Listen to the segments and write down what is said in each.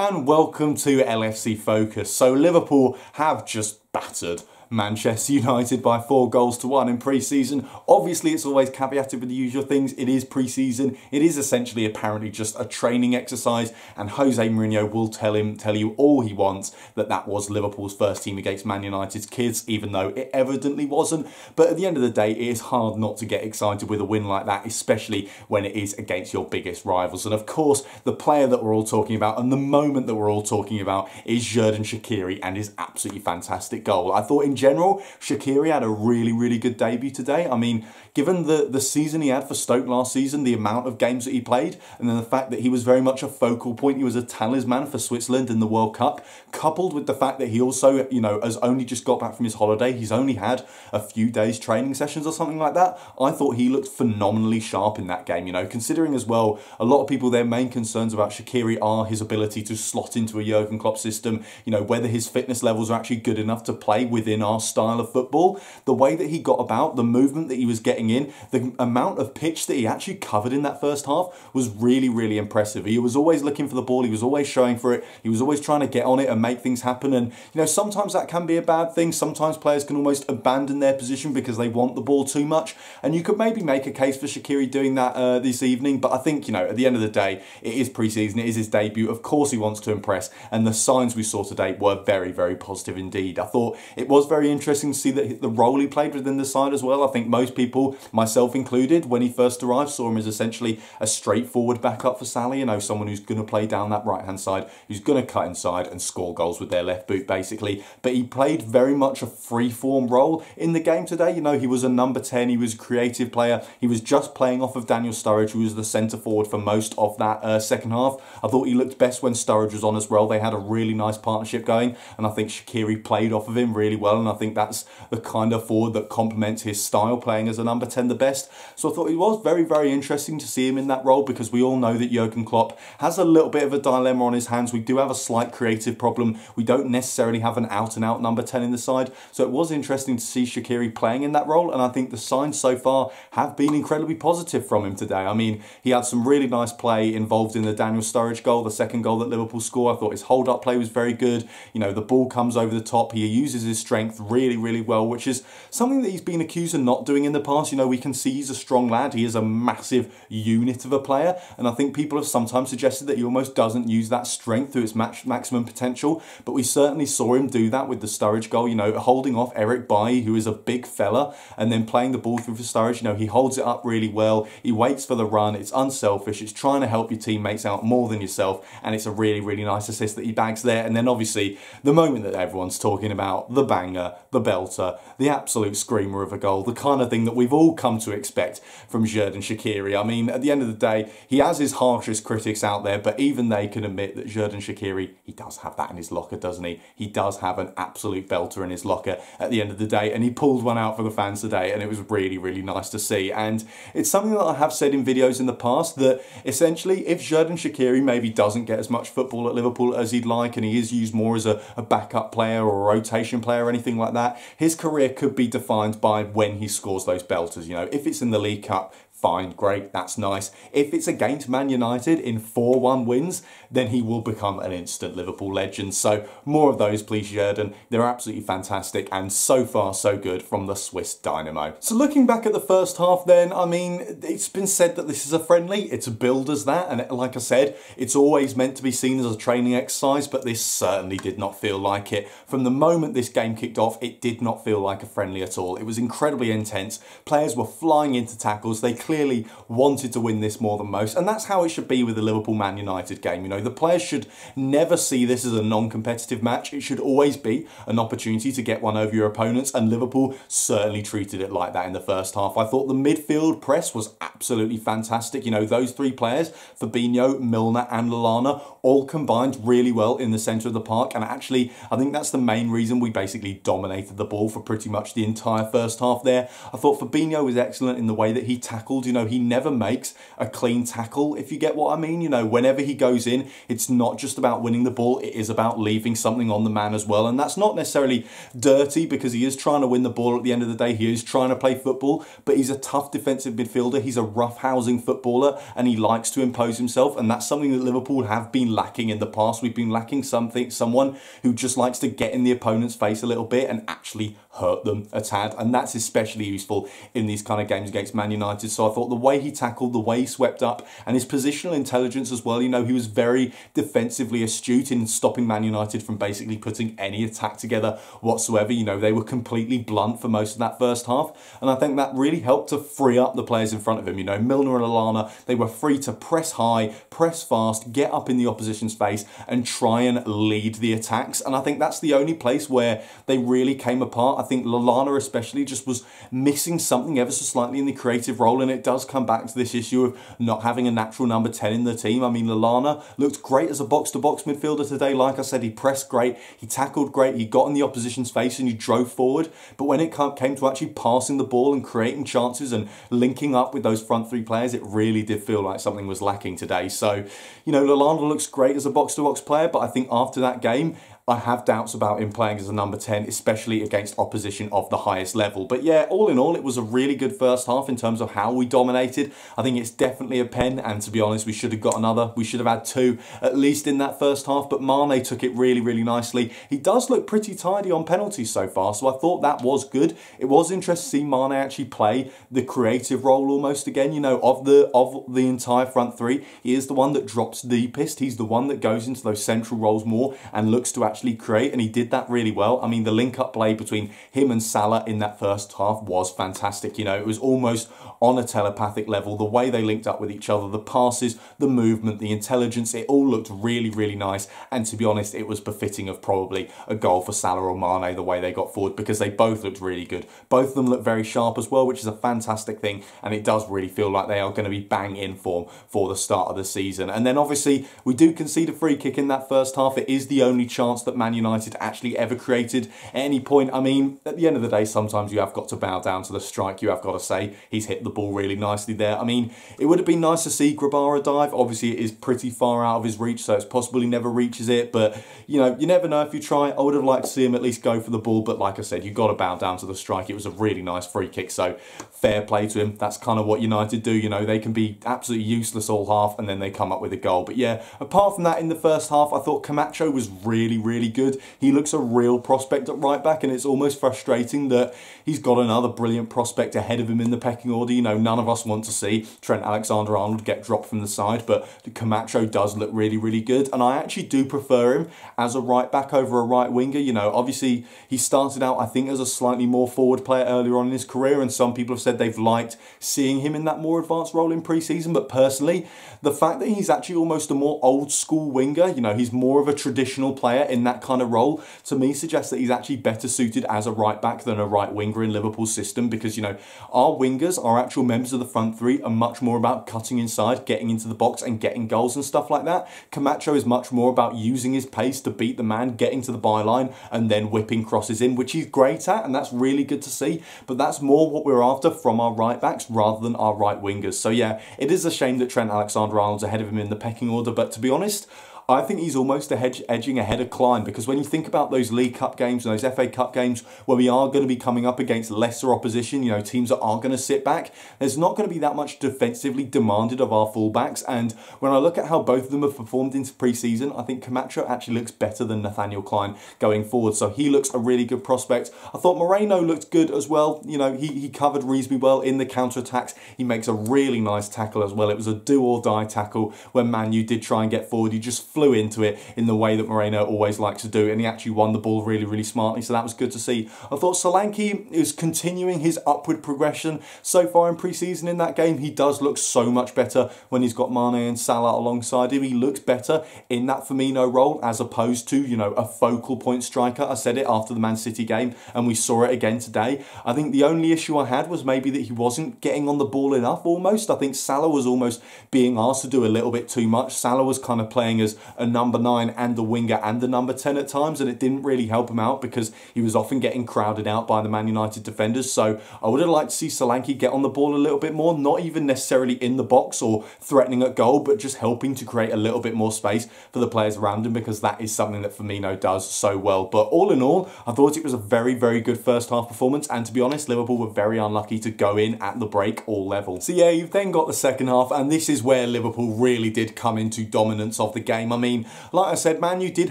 and welcome to LFC Focus. So Liverpool have just battered Manchester United by 4-1 in pre-season. Obviously, it's always caveated with the usual things. It is pre-season. It is essentially apparently just a training exercise, and Jose Mourinho will tell you all he wants that was Liverpool's first team against Man United's kids, even though it evidently wasn't. But at the end of the day, it is hard not to get excited with a win like that, especially when it is against your biggest rivals. And of course, the player that we're all talking about and the moment that we're all talking about is Xherdan Shaqiri and his absolutely fantastic goal. I thought in general, Shaqiri had a really good debut today. I mean, given the season he had for Stoke last season, the amount of games that he played, and then the fact that he was very much a focal point, he was a talisman for Switzerland in the World Cup, coupled with the fact that he also, has only just got back from his holiday. He's only had a few days training sessions or something like that. I thought he looked phenomenally sharp in that game, considering as well, a lot of people, their main concerns about Shaqiri are his ability to slot into a Jurgen Klopp system, whether his fitness levels are actually good enough to play within our style of football. The way that he got about, the movement that he was getting in, the amount of pitch that he actually covered in that first half was really impressive. He was always looking for the ball, he was always showing for it, he was always trying to get on it and make things happen. And sometimes that can be a bad thing. Sometimes players can almost abandon their position because they want the ball too much, and you could maybe make a case for Shaqiri doing that this evening. But I think, at the end of the day, it is pre-season, it is his debut. Of course he wants to impress, and the signs we saw today were very positive indeed. I thought it was very interesting to see that the role he played within the side as well. I think most people, myself included, when he first arrived, saw him as essentially a straightforward backup for Sally, someone who's going to play down that right-hand side, who's going to cut inside and score goals with their left boot, basically. But he played very much a free-form role in the game today. He was a number 10, he was a creative player. He was just playing off of Daniel Sturridge, who was the centre-forward for most of that second half. I thought he looked best when Sturridge was on as well. They had a really nice partnership going, and I think Shaqiri played off of him really well, and I think that's the kind of forward that complements his style, playing as a number 10 the best. So I thought it was very interesting to see him in that role, because we all know that Jurgen Klopp has a little bit of a dilemma on his hands. We do have a slight creative problem. We don't necessarily have an out-and-out number 10 in the side. So it was interesting to see Shaqiri playing in that role, and I think the signs so far have been incredibly positive from him today. I mean, he had some really nice play involved in the Daniel Sturridge goal, the second goal that Liverpool scored. I thought his hold-up play was very good. The ball comes over the top. He uses his strength really well, which is something that he's been accused of not doing in the past. We can see he's a strong lad. He is a massive unit of a player, and I think people have sometimes suggested that he almost doesn't use that strength to its maximum potential, but we certainly saw him do that with the Sturridge goal, holding off Eric Bailly, who is a big fella, and then playing the ball through for Sturridge. He holds it up really well. He waits for the run. It's unselfish. It's trying to help your teammates out more than yourself, and it's a really nice assist that he bags there. And then obviously the moment that everyone's talking about, the banger, the belter, the absolute screamer of a goal, the kind of thing that we've all come to expect from Xherdan Shaqiri. I mean, at the end of the day, he has his harshest critics out there, but even they can admit that Xherdan Shaqiri, he does have that in his locker, doesn't he? He does have an absolute belter in his locker at the end of the day, and he pulled one out for the fans today, and it was really nice to see. And it's something that I have said in videos in the past, that essentially if Xherdan Shaqiri maybe doesn't get as much football at Liverpool as he'd like, and he is used more as a backup player or a rotation player or anything like that, his career could be defined by when he scores those belters. If it's in the League Cup, fine, great, that's nice. If it's against Man United in 4-1 wins, then he will become an instant Liverpool legend. So more of those, please, Xherdan. They're absolutely fantastic, and so far so good from the Swiss Dynamo. So looking back at the first half then, I mean, it's been said that this is a friendly. It's billed as that, and like I said, it's always meant to be seen as a training exercise, but this certainly did not feel like it. From the moment this game kicked off, it did not feel like a friendly at all. It was incredibly intense. Players were flying into tackles. They clearly wanted to win this more than most, and that's how it should be with the Liverpool Man United game. The players should never see this as a non-competitive match. It should always be an opportunity to get one over your opponents, and Liverpool certainly treated it like that in the first half. I thought the midfield press was absolutely fantastic. Those three players, Fabinho, Milner and Lallana, all combined really well in the centre of the park, and actually I think that's the main reason we basically dominated the ball for pretty much the entire first half there. I thought Fabinho was excellent in the way that he tackled settled. You know, he never makes a clean tackle, if you get what I mean. You know, whenever he goes in, it's not just about winning the ball, it is about leaving something on the man as well. And that's not necessarily dirty, because he is trying to win the ball at the end of the day. He is trying to play football, but he's a tough defensive midfielder. He's a rough-housing footballer, and he likes to impose himself. And that's something that Liverpool have been lacking in the past. We've been lacking someone who just likes to get in the opponent's face a little bit and actually hurt them a tad, and that's especially useful in these kind of games against Man United. So I thought the way he tackled, the way he swept up, and his positional intelligence as well, you know, he was very defensively astute in stopping Man United from basically putting any attack together whatsoever. You know, they were completely blunt for most of that first half, and I think that really helped to free up the players in front of him. You know, Milner and Lallana, they were free to press high, press fast, get up in the opposition's face and try and lead the attacks, and I think that's the only place where they really came apart. I think Lallana especially just was missing something ever so slightly in the creative role, and it does come back to this issue of not having a natural number 10 in the team. I mean, Lallana looked great as a box-to-box midfielder today. Like I said, he pressed great, he tackled great, he got in the opposition's face and he drove forward, but when it came to actually passing the ball and creating chances and linking up with those front three players, it really did feel like something was lacking today. So, you know, Lallana looks great as a box-to-box player, but I think after that game, I have doubts about him playing as a number 10, especially against opposition of the highest level. But yeah, all in all, it was a really good first half in terms of how we dominated. I think it's definitely a pen, and to be honest, we should have got another. We should have had two at least in that first half, but Mane took it really, really nicely. He does look pretty tidy on penalties so far, so I thought that was good. It was interesting to see Mane actually play the creative role almost again. You know, of the entire front three, he is the one that drops deepest. He's the one that goes into those central roles more and looks to actually create, and he did that really well. I mean, the link-up play between him and Salah in that first half was fantastic. You know, it was almost on a telepathic level, the way they linked up with each other, the passes, the movement, the intelligence, it all looked really, really nice. And to be honest, it was befitting of probably a goal for Salah or Mane, the way they got forward, because they both looked really good. Both of them look very sharp as well, which is a fantastic thing, and it does really feel like they are going to be bang in form for the start of the season. And then obviously, we do concede a free kick in that first half. It is the only chance that Man United actually ever created at any point. I mean, at the end of the day, sometimes you have got to bow down to the strike. You have got to say he's hit the ball really nicely there. I mean, it would have been nice to see Grabara dive. Obviously, it is pretty far out of his reach, so it's possible he never reaches it. But, you know, you never know if you try. I would have liked to see him at least go for the ball. But like I said, you've got to bow down to the strike. It was a really nice free kick, so fair play to him. That's kind of what United do. You know, they can be absolutely useless all half and then they come up with a goal. But yeah, apart from that, in the first half, I thought Camacho was really, really good. He looks a real prospect at right back, and it's almost frustrating that he's got another brilliant prospect ahead of him in the pecking order. You know, none of us want to see Trent Alexander-Arnold get dropped from the side, but Camacho does look really, really good, and I actually do prefer him as a right back over a right winger. You know, obviously he started out, I think, as a slightly more forward player earlier on in his career, and some people have said they've liked seeing him in that more advanced role in pre-season, but personally, the fact that he's actually almost a more old school winger, you know, he's more of a traditional player in that kind of role, to me suggests that he's actually better suited as a right back than a right winger in Liverpool's system, because, you know, our wingers, our actual members of the front three, are much more about cutting inside, getting into the box and getting goals and stuff like that. Camacho is much more about using his pace to beat the man, getting to the byline and then whipping crosses in, which he's great at, and that's really good to see, but that's more what we're after from our right backs rather than our right wingers. So yeah, it is a shame that Trent Alexander-Arnold's ahead of him in the pecking order, but to be honest, I think he's almost edging ahead of Klein, because when you think about those League Cup games and those FA Cup games where we are going to be coming up against lesser opposition, you know, teams that are going to sit back, there's not going to be that much defensively demanded of our fullbacks. And when I look at how both of them have performed into pre-season, I think Camacho actually looks better than Nathaniel Klein going forward. So he looks a really good prospect. I thought Moreno looked good as well. You know, he covered reasonably well in the counter-attacks. He makes a really nice tackle as well. It was a do-or-die tackle when Man U did try and get forward. He just flew into it in the way that Moreno always likes to do, and he actually won the ball really, really smartly, so that was good to see. I thought Solanke is continuing his upward progression so far in pre-season in that game. He does look so much better when he's got Mane and Salah alongside him. He looks better in that Firmino role as opposed to, you know, a focal point striker. I said it after the Man City game, and we saw it again today. I think the only issue I had was maybe that he wasn't getting on the ball enough almost. I think Salah was almost being asked to do a little bit too much. Salah was kind of playing as a number 9 and a winger and a number 10 at times, and it didn't really help him out because he was often getting crowded out by the Man United defenders. So I would have liked to see Solanke get on the ball a little bit more, not even necessarily in the box or threatening at goal, but just helping to create a little bit more space for the players around him, because that is something that Firmino does so well. But all in all, I thought it was a very, very good first half performance, and to be honest, Liverpool were very unlucky to go in at the break all level. So yeah, you've then got the second half, and this is where Liverpool really did come into dominance of the game. I mean, like I said, Man U did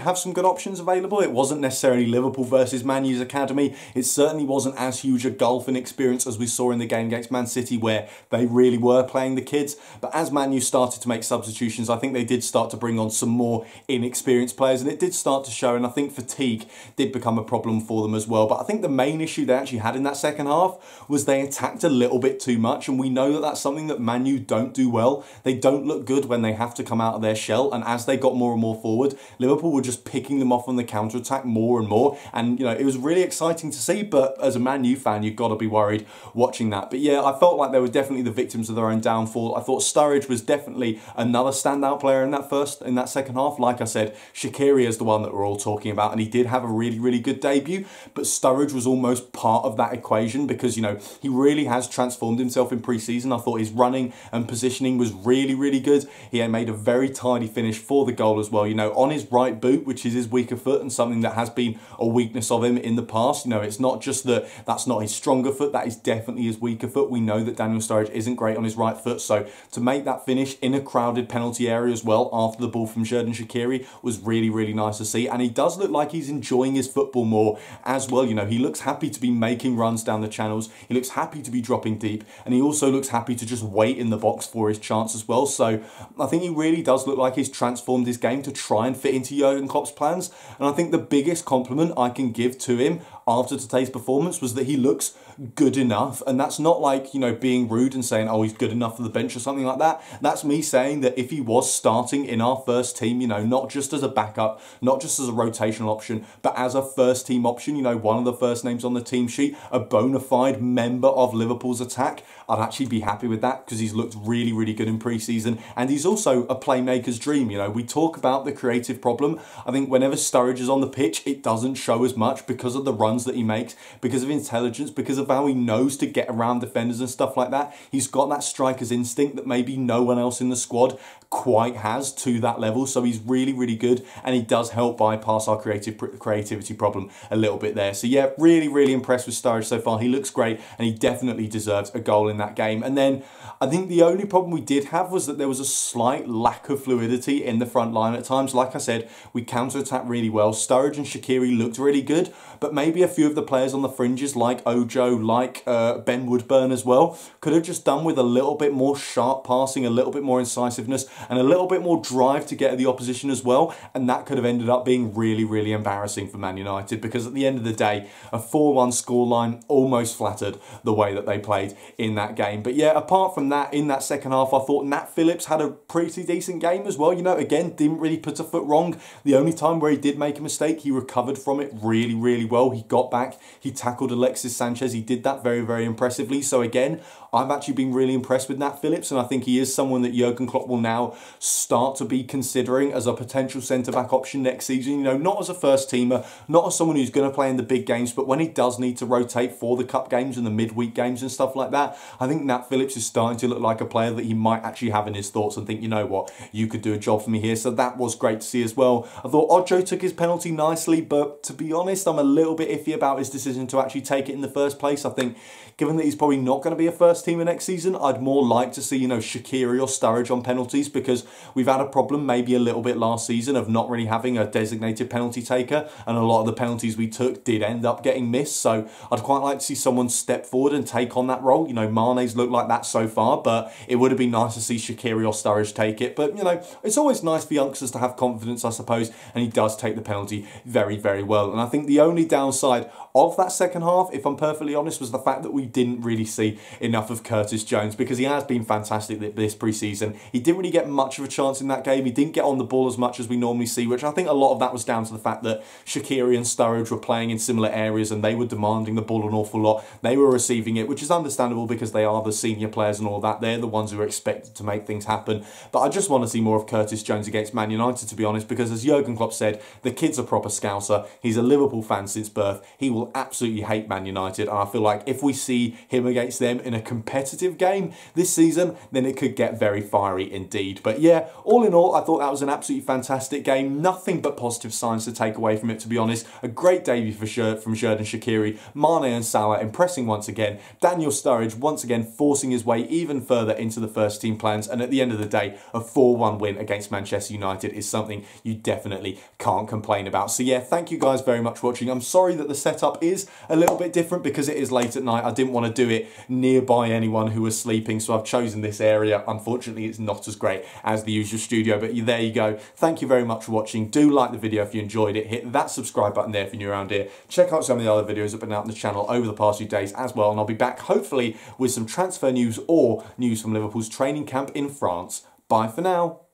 have some good options available. It wasn't necessarily Liverpool versus Man U's academy. It certainly wasn't as huge a golfing experience as we saw in the game against Man City, where they really were playing the kids. But as Man U started to make substitutions, I think they did start to bring on some more inexperienced players, and it did start to show, and I think fatigue did become a problem for them as well. But I think the main issue they actually had in that second half was they attacked a little bit too much, and we know that that's something that Man U don't do well. They don't look good when they have to come out of their shell, and as they got more and more forward, Liverpool were just picking them off on the counter-attack more and more, and you know, it was really exciting to see. But as a Man U fan, you've got to be worried watching that. But yeah, I felt like they were definitely the victims of their own downfall. I thought Sturridge was definitely another standout player in that second half. Like I said, Shaqiri is the one that we're all talking about, and he did have a really, really good debut, but Sturridge was almost part of that equation because, you know, he really has transformed himself in pre-season. I thought his running and positioning was really, really good. He had made a very tidy finish for the goal as well, you know, on his right boot, which is his weaker foot and something that has been a weakness of him in the past. You know, it's not just that that's not his stronger foot, that is definitely his weaker foot. We know that Daniel Sturridge isn't great on his right foot, so to make that finish in a crowded penalty area as well after the ball from Xherdan Shaqiri was really, really nice to see. And he does look like he's enjoying his football more as well. You know, he looks happy to be making runs down the channels, he looks happy to be dropping deep, and he also looks happy to just wait in the box for his chance as well. So I think he really does look like he's transformed his game to try and fit into Jurgen Klopp's plans. And I think the biggest compliment I can give to him after today's performance was that he looks good enough. And that's not like, you know, being rude and saying, oh, he's good enough for the bench or something like that. That's me saying that if he was starting in our first team, you know, not just as a backup, not just as a rotational option, but as a first team option, you know, one of the first names on the team sheet, a bona fide member of Liverpool's attack, I'd actually be happy with that because he's looked really, really good in pre-season. And he's also a playmaker's dream. You know, we talk about the creative problem. I think whenever Sturridge is on the pitch, it doesn't show as much because of the runs that he makes, because of intelligence, because of how he knows to get around defenders and stuff like that. He's got that striker's instinct that maybe no one else in the squad quite has to that level. So he's really, really good, and he does help bypass our creativity problem a little bit there. So yeah, really, really impressed with Sturridge so far. He looks great, and he definitely deserves a goal in that game. And then I think the only problem we did have was that there was a slight lack of fluidity in the front line at times. Like I said, we counter-attacked really well. Sturridge and Shaqiri looked really good, but maybe a few of the players on the fringes, like Ojo, like Ben Woodburn as well, could have just done with a little bit more sharp passing, a little bit more incisiveness, and a little bit more drive to get at the opposition as well. And that could have ended up being really, really embarrassing for Man United, because at the end of the day, a 4-1 scoreline almost flattered the way that they played in that game. But yeah, apart from that, in that second half, I thought Nat Phillips had a pretty decent game as well. You know, again, didn't really put a foot wrong. The only time where he did make a mistake, he recovered from it really, really well. He got back, he tackled Alexis Sanchez. He did that very, very impressively. So again, I've actually been really impressed with Nat Phillips, and I think he is someone that Jurgen Klopp will now start to be considering as a potential centre-back option next season. You know, not as a first-teamer, not as someone who's going to play in the big games, but when he does need to rotate for the cup games and the midweek games and stuff like that, I think Nat Phillips is starting to look like a player that he might actually have in his thoughts and think, you know what, you could do a job for me here. So that was great to see as well. I thought Ojo took his penalty nicely, but to be honest, I'm a little bit iffy about his decision to actually take it in the first place. I think given that he's probably not going to be a first teamer next season, I'd more like to see, you know, Shaqiri or Sturridge on penalties, because we've had a problem maybe a little bit last season of not really having a designated penalty taker, and a lot of the penalties we took did end up getting missed. So I'd quite like to see someone step forward and take on that role. You know, Mane's looked like that so far, but it would have been nice to see Shaqiri or Sturridge take it. But, you know, it's always nice for youngsters to have confidence, I suppose, and he does take the penalty very, very well. And I think the only downside downside of that second half, if I'm perfectly honest, was the fact that we didn't really see enough of Curtis Jones, because he has been fantastic this pre-season. He didn't really get much of a chance in that game. He didn't get on the ball as much as we normally see, which I think a lot of that was down to the fact that Shaqiri and Sturridge were playing in similar areas and they were demanding the ball an awful lot. They were receiving it, which is understandable because they are the senior players and all that. They're the ones who are expected to make things happen. But I just want to see more of Curtis Jones against Man United, to be honest, because as Jurgen Klopp said, the kid's a proper scouser. He's a Liverpool fan since birth. He will absolutely hate Man United, and I feel like if we see him against them in a competitive game this season, then it could get very fiery indeed. But yeah, all in all, I thought that was an absolutely fantastic game. Nothing but positive signs to take away from it, to be honest. A great debut from Xherdan Shaqiri. Mane and Salah impressing once again. Daniel Sturridge once again forcing his way even further into the first team plans, and at the end of the day, a 4-1 win against Manchester United is something you definitely can't complain about. So yeah, thank you guys very much for watching. I'm sorry that the setup is a little bit different because it is late at night. I didn't want to do it nearby anyone who was sleeping, so I've chosen this area. Unfortunately, it's not as great as the usual studio, but there you go. Thank you very much for watching. Do like the video if you enjoyed it. Hit that subscribe button there if you're new around here. Check out some of the other videos that have been out on the channel over the past few days as well, and I'll be back hopefully with some transfer news or news from Liverpool's training camp in France. Bye for now.